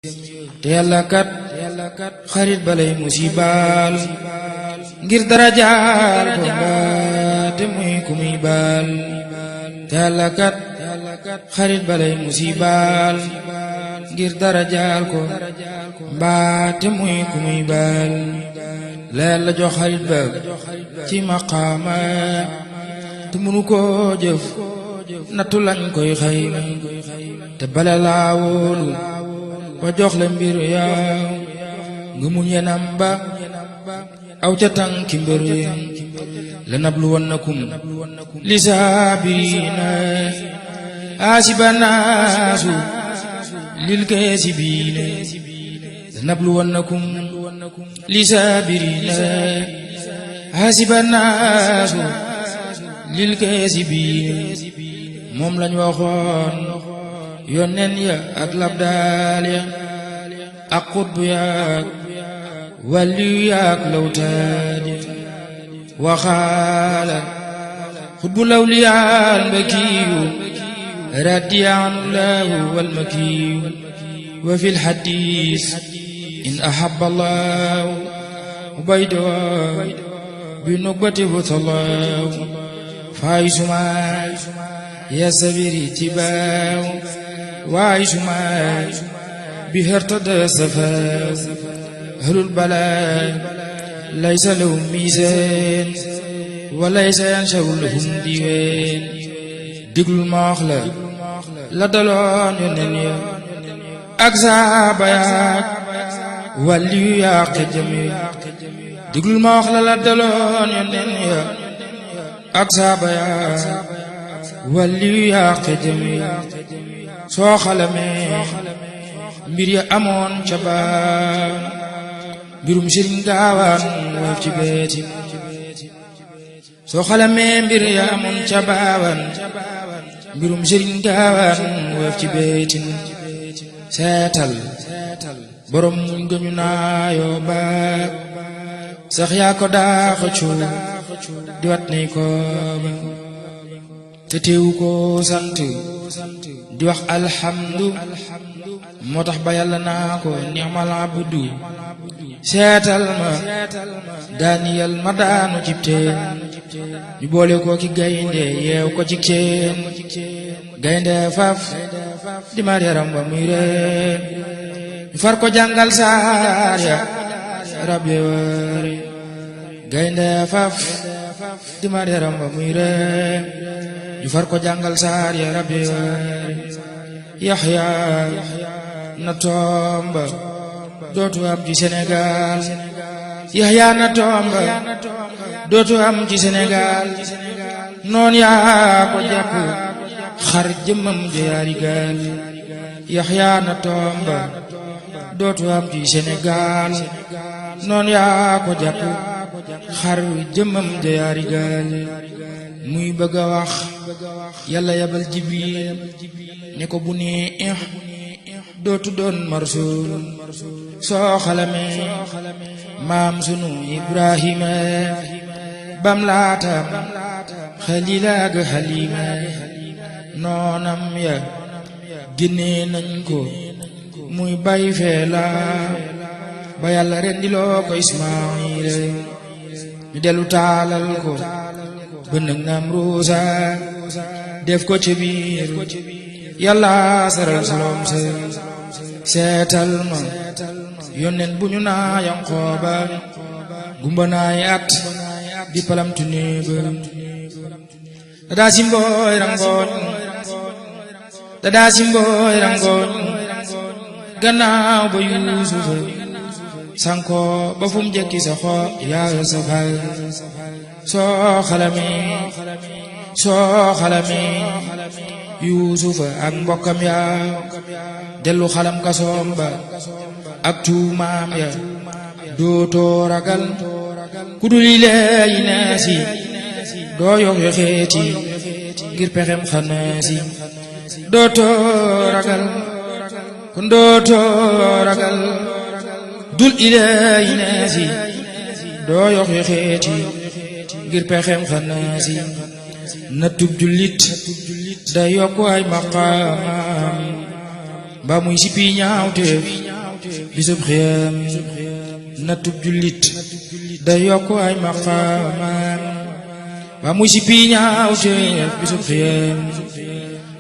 te yàlla kat xarit balay musibaal ngir darajaal ko mbaate muy ku muy baal te yàlla kat xarit balay musibaal ngir darajaal ko mbaate muy ku muy baal la yàlla jox xarit ba ci maqaama te munu koo jëf nattu lañ koy xayma te bala laa wóolu ba jox la mbir yaa nga muñ yenam ba aw ca tànki mbër la nabluwannakum li saabiriina aasiba naasu lil kaasibiina la nabluwannakum li saabiriina aasiba naasu lil kaasibiina moom lañ waxoon yónneen ya ak labdaal ya ak xutbu yaak waliyu yaak lawtaad ya waxaala xutbu lawliyaal mbakiyu radiya anhu llahu walmakiyu wa fi lxadis in ahaba allahu ubaydahu bi nugbati butallahu faayisuma yasabiri tibaaw waayisuma bi hertada safaaw ahlul balaa laysa lahum miisaan wa laysa yanshaw lahum diiwaan diglul ma wax la daloon yoneen ya ak saaba yaak waliyu yaak xejam ya diglul ma wax la daloon yoneen ya ak saaba yaak waliyu yaak xejam ya soo xalamee mbir ya amoon ca baaw mbirum sëriñ gaawaan woyof ci beeti soo xalamee mbir ya amoon ca baawan mbirum sëriñ gaawaan woyof ci beeti seetal borom muñ gëñu naayoo baag sax yaa ko daa xëccu di wat nay ko ba te teewu ko sant di wax alhamdu moo tax ba yàlla naa ko ni'mal abdu seetal ma daaniyal ma daanu cib teen ñu boole ko ki gaynde yeew ko ci ceen gaynde faf di mar yaram ba muy ree ñu far ko jàngal saar ya rab ye wari gaynde faf di mar yaram ba muy ree ñu far ko jàngal saar ya rab ye wari Yaxya na tomba dootu am ci Sénégal Yaxya na tomba dootu am ci Sénégal noon yaa ko jàpp xar jëmmam jaari gaal Yaxya na tomba dootu am ci Sénégal noon yaa ko jàpp xar jëmmam jaari gaal muy bëgg a wax yàlla yabal Jibril ne ko bu nee dootu doon marsul soo xalamee maam sunu Ibrahima bam laatam Xalila ak Halima noonam ya génnee nañ ko muy bay feela ba yàlla rendiloo ko Ismaayila ñu dellu taalal ko bënëg Namruusa def ko ci biir yàlla saral salom seetal ma yónneen bu ñu naa Yanqooba gumba naay at di palamtu néeba dadaa si mbooy rangooñ gannaaw ba Yuusufa sanko ba fu mu jekki sa xoo yaa sa fal soo xalamee Yuusufa ak mbokkam ya dellu xalam kasoom ba ak tuumaam ya dootoo ragal ku dul Ilaahi naasi doo yox yoxeeti ngir pexem xanaasi dootoo ragal dul Ilaahi naasi doo yox yoxeeti ngir pexem xanaasi na tub jullit day yokku ay maqaamam mbaa muy sippi ñaawteef bisub xiyam natub jullit day yokku ay maqaamaam mbaa muy sippi ñaawteef bisub xiyam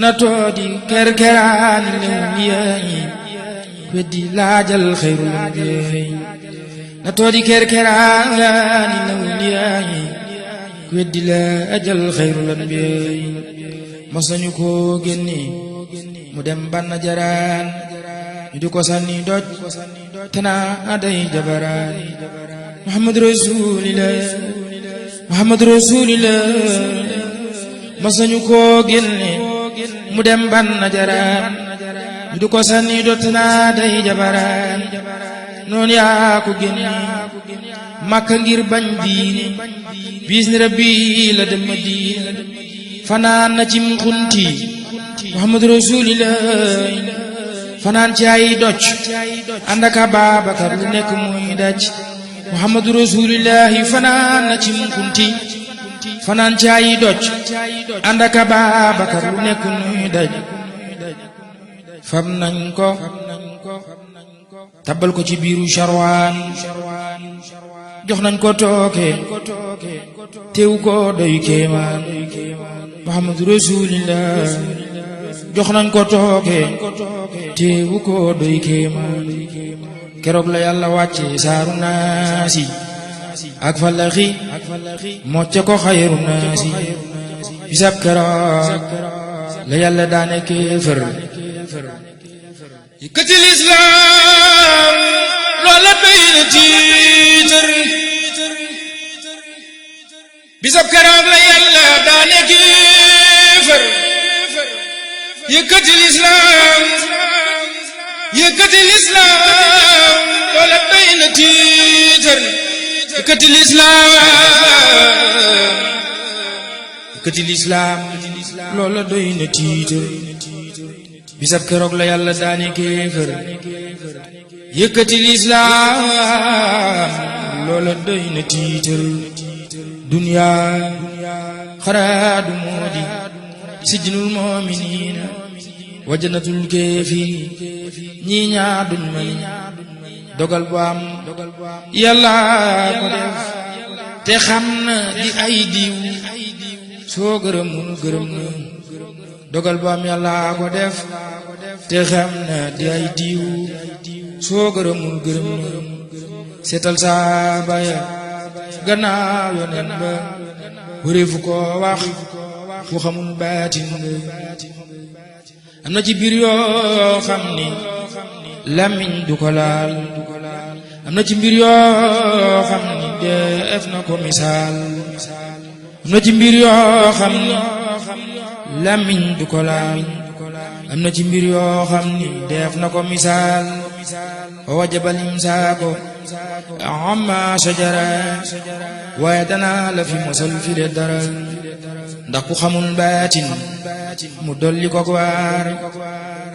natoo di kerkeraani lew yaay weddi laajal xayrul anbiyaay natoo di kerkeraani lew yaay weddi laajal xayrul anbiyaay mos nañu ko génne mu dem banna jaraan ñu di ko sànni doj te naa day jabaraan Muhammad Rasulillah Muhammad Rasulillah mos nañu ko génne mu dem banna jaraan ñu di ko sànni doj te naa day jabaraan noonu yaa ko génne Makka ngir bañ diine bis ni rabbi la dem Madina fanaan na cim xunti Muhammad Rasulillah fanaan ci ay doj ànd ak Ababakar lu nekk muy daj Muhammad Rasulillah fanaan na cim xunti fanaan ci ay doj ànd ak Ababakar lu nekk muy daj fam nañ ko tabbal ko ci biiru Sharwaan jox nañ ko tooke teew ko doy kéemaan Muhammad Rasulillah jox nañ ko tooke teewu ko doy kéemaan keroog la yàlla wàcce saaru naasi ak falaxi mocce ko xayru naasi bisab keroog la yàlla daane kéefër yëkkatil islaam loola doy na tiitër bisab keroog la yàlla daane kéefër yëkkatil islaam loola doy na tiitër yëkkatil islaam loola doy na tiitër bisab keroog la yàlla daane kéefër yëkkatil islaam loola doy na tiitër dunya xaraadu moodi sijnul mu'miniina wa jannatul kaafiriin ñii ñaar duñ man dogal bu am yàlla ko def te xam na di ay diw soo gërëmul gërëm na dogal bu am yàlla ko def te xam na di ay diw soo gërëmul gërëm na seetal saaba ya gannaaw yoneen ba wëreefu ko wax ku xamul baatin am na ci biir yoo xam ni lamiñ du ko laal am na ci mbir yoo xam ni def na ko misaal am na ci mbir yoo xam ni lamiñ du ko laal am na ci mbir yoo xam ni def na ko misaal wa wajabal imsaako amma shajara waaye danaa la fi mosal fi de dara ndax ku xamul baatin mu dolli ko waar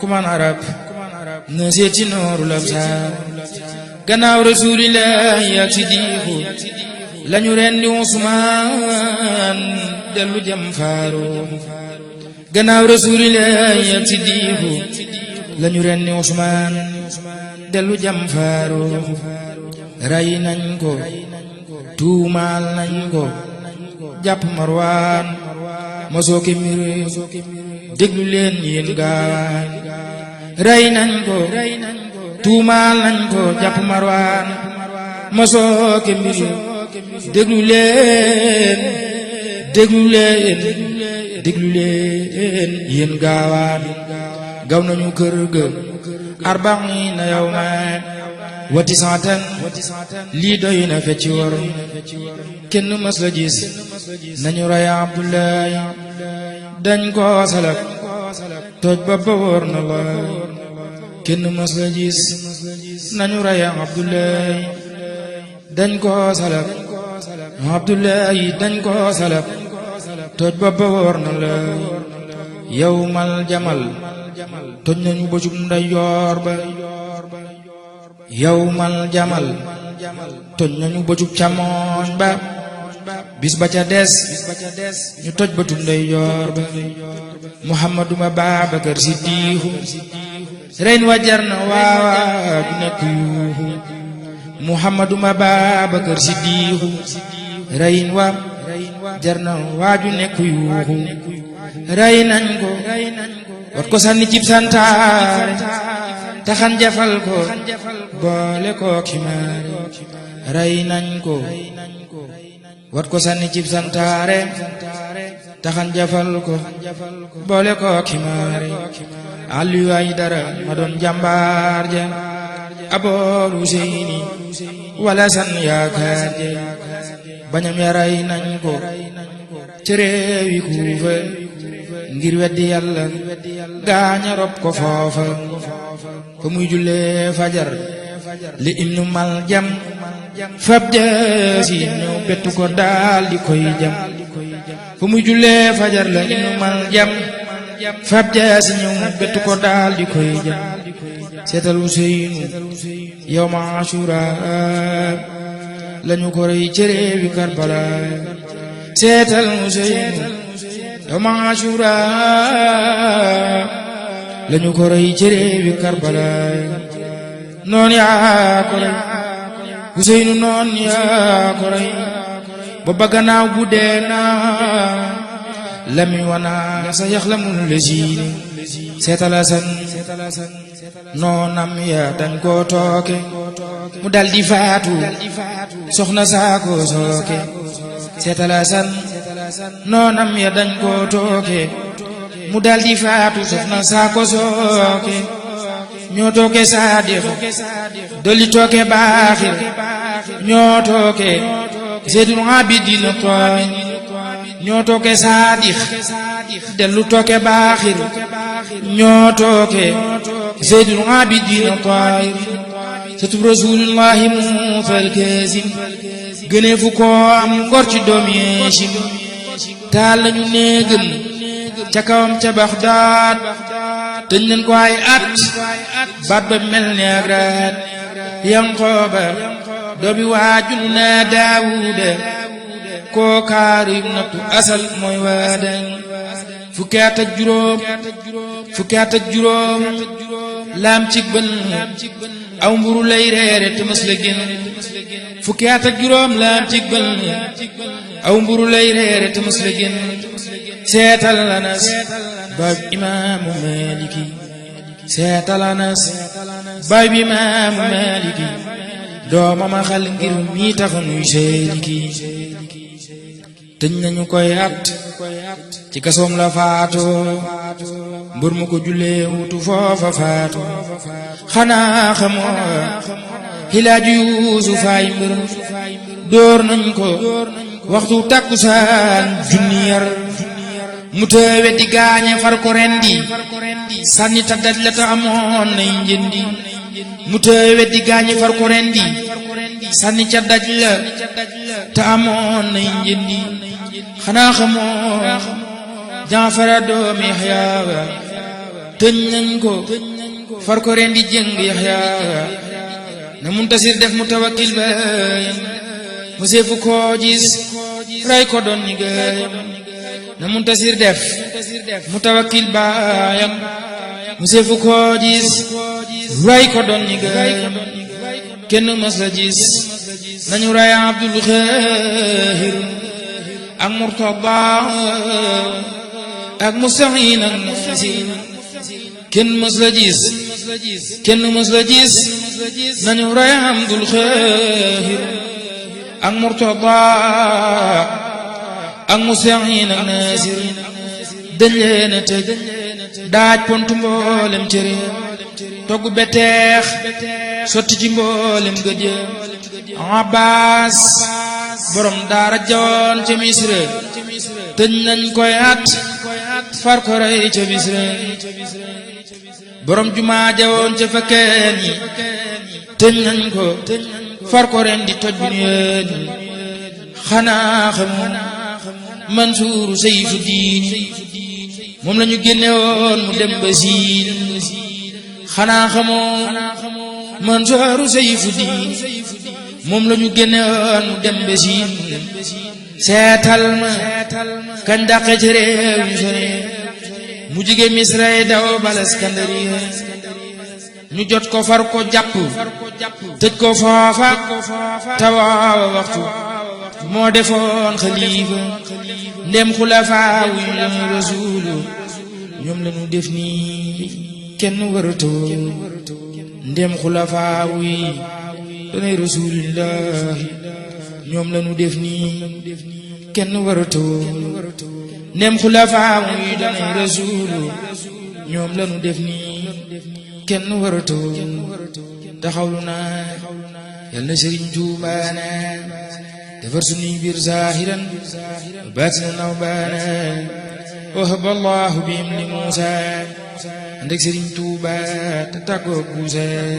ku man arab na seeti noorul absaar gannaaw rasulillahi ak sidiixu lañu rendi Usmaan dellu jam Faaruq gannaaw rasulillahi ak sidiixu lañu rendi Usmaan dellu jam Faaruq ray nañ ko tuumaal nañ ko jàpp Marwaan mosoo ke mbir déglu leen yéen gaawaan ray nañ ko tuumaal nañ ko jàpp Marwaan mosoo ke mbir déglu leen yéen gaawaan gaw nañu kër ga arba'iina yawman wa tis'atan lii doy na fecci war kenn mas la gis nañu ray Abdullahi dañ ko salab toj ba wóor na la kenn mas la gis nañu ray Abdullahi dañ ko salab Abdullahi dañ ko salab toj ba wóor na la yawmal jamal toj nañu bëccëg ndeyjoor ba yawmal jamal toj nañu bëccëg càmmoñ ba bis ba ca des ñu toj bëtu ndeyjoor ba Muhammadu ma Babakar Siddiqu reyn wa jar na waawaa ju nekk yuuxu Muhammadu ma Babakar Siddiixu reyin wa jar na waaju nekk yuuxu rey nañ ko wat ko sànni cib santaare taxan jafal ko boole ko ximaare rey nañ ko wat ko sànni cib santaare taxan jafal ko boole ko ximaare Aliyu Aydara ma doon jàmbaar ja aboor Useyni wala san yaakaar ja bañam ya rey nañ ko ci réewi Kuufa ngir weddi Yàlla gaaña rob ko foofa fa muy jullee fajar li Ibnu Maljam fab jaasi ñëw bettu ko daal di koy jam fa muy jullee fajar la Ibnu Maljam fab jaasi ñëw bettu ko daal di koy jam seetal Useynu yawma Ashura lañu ko rey ci réewi Karbala seetal Useynu yawma Ashura lañu ko rey ci réewi Karbala noon yaa ko rey Useynu noon yaa ko rey ba gannaaw bu dee naa lami wana sa yaxlamul lesiini seetal Asan noonam ya dañ koo tooke mu daldi faatu soxna saako sooke seetal Asan noonam ya dañ koo tooke mu daldi faatu soxna saako sooke ñoo tooke Saadix dolli tooke Baaxir ñoo tooke Seydul Abidina Taay ñoo tooke Saadix dellu tooke Baaxir ñoo tooke Seydul Abidina Taay satub Rasuulullaahi Muusaa Kaasim gënee fu ko am ngor ci doom Haashim taal lañu néegam ca kawam ca Baxdaad tëj nañ ko ay at baat ba mel ne ak raat Yanqooba doomi waajun na Daawuda koo kaaru ibnatu asal mooy waadan fukki at ak juróom laam cig bën aw mburu lay reere te mës la génn fukki at ak juróom laam cig bën aw mburu lay reere te mës la génn seetal Anas baay imaamu Maaliki seetal Anas baay bi imaamu Maaliki doomam a xal ngir mi taxa nuy seeliki tëj nañu koy at ci kasoom la faatoo mbër mu ko jullee wutu foofa faatu xanaa xamoo Hilaaju Yuusuf ay mbër dóor nañ ko waxtu takkusaan junni yar mu tëwe di gaañe far ko rendi sànni ta daj la ta amoon nay njëndi mu tëwe di gaañe far ko rendi sànni ca daj la ta amoon nay njëndi xanaa xamoo Jaafara doomi Yaxya tëj nañ ko far ko rendi jëng Yaxya na Muntasir def Mutawakkil baayam mu seefu koo gis ray ko doon ni gaayam na Muntasir def Mutawakkil baayam mu seefu koo gis ray ko doon ni gaayam kenn mas la gis nañu ray Abdul Xaahir ak Murtada ak Mustahin ak Nasir kenn mas la gis nañu ray Abdul Xaahir ak Murtada ak Mustahin ak Nasir dañ leen a tëj daaj pontu mboolem cëre togg beteex sotti ci mboolem gëjë Abbas borom daara jawoon ca Misra tëj nañ koy at far ko rey ca Misra borom jumaa jawoon ca Fakkeen yi tëj nañ ko far ko ren di toj bi nu yéen xanaa xamu Mansuuru Sayfu Diini moom la ñu génne woon mu dem ba Siin xanaa xamoo Mansuuru Sayfu Diini moom la ñu génne woon mu dem ba Siin seetal ma kañ dàqe ci réew ñu sore mu jige Misra daw bal Iskandariya ñu jot ko far ko jàpp tëj ko foofa tawaawa waxtu moo defoon xalifa ndem xulafaa wu rasuulu ñoom lañu def nii kenn waratoo ndem xulafaa wu danay rasuulullaahi ñoom lañu def nii kenn waratoo ndem xulafaa wu danay rasuulu ñoom lañu def nii kenn waratoo taxawlu naa yal na Sëriñ Tuubaa na defar sunuy biir zaahiran baatinan aw baana wahaba Allahu bihim li Muusaa ànd ak Sëriñ Tuubaa te tàggoo Muusaa